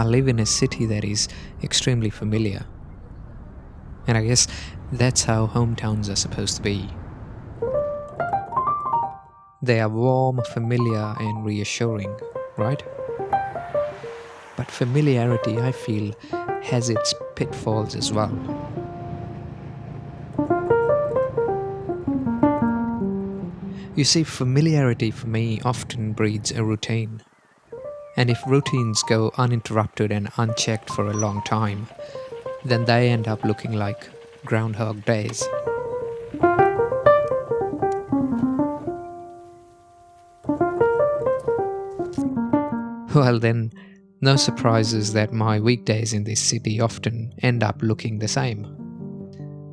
live in a city that is extremely familiar. And I guess that's how hometowns are supposed to be. They are warm, familiar, and reassuring, right? But familiarity, I feel, has its pitfalls as well. You see, familiarity for me often breeds a routine. And if routines go uninterrupted and unchecked for a long time, then they end up looking like Groundhog Days. Well then, no surprises that my weekdays in this city often end up looking the same.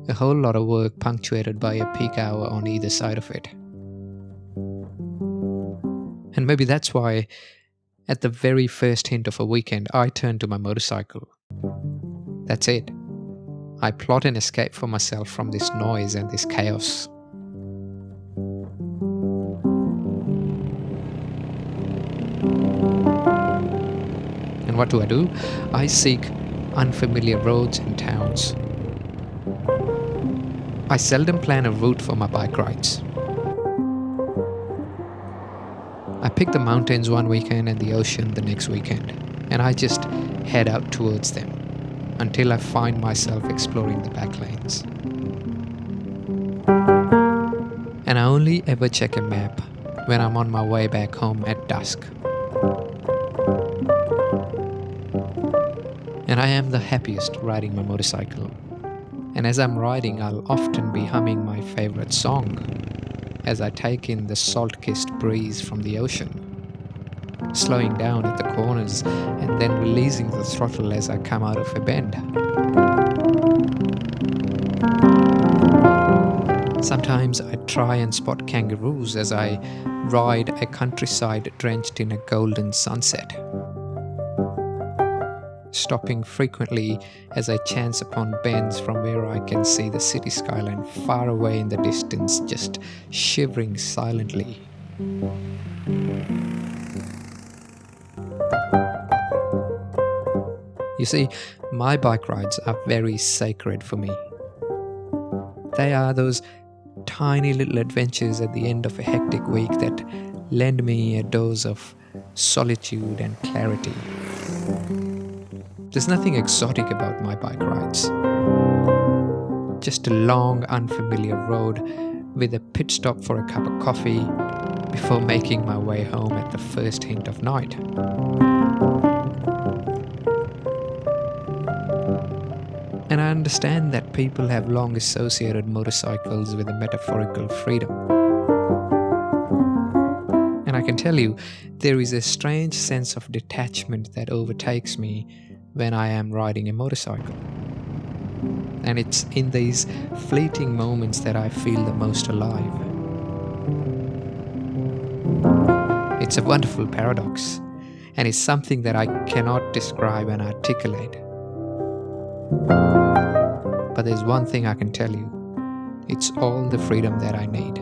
A whole lot of work punctuated by a peak hour on either side of it. And maybe that's why, at the very first hint of a weekend, I turn to my motorcycle. That's it. I plot an escape for myself from this noise and this chaos. And what do? I seek unfamiliar roads and towns. I seldom plan a route for my bike rides. I pick the mountains one weekend and the ocean the next weekend, and I just head out towards them until I find myself exploring the back lanes. And I only ever check a map when I'm on my way back home at dusk. And I am the happiest riding my motorcycle. And as I'm riding, I'll often be humming my favorite song as I take in the salt-kissed breeze from the ocean, slowing down at the corners and then releasing the throttle as I come out of a bend. Sometimes I try and spot kangaroos as I ride a countryside drenched in a golden sunset, stopping frequently as I chance upon bends from where I can see the city skyline far away in the distance, just shivering silently. You see, my bike rides are very sacred for me. They are those tiny little adventures at the end of a hectic week that lend me a dose of solitude and clarity. There's nothing exotic about my bike rides. Just a long, unfamiliar road with a pit stop for a cup of coffee before making my way home at the first hint of night. And I understand that people have long associated motorcycles with a metaphorical freedom. And I can tell you, there is a strange sense of detachment that overtakes me when I am riding a motorcycle. And it's in these fleeting moments that I feel the most alive. It's a wonderful paradox, and it's something that I cannot describe and articulate. But there's one thing I can tell you. It's all the freedom that I need.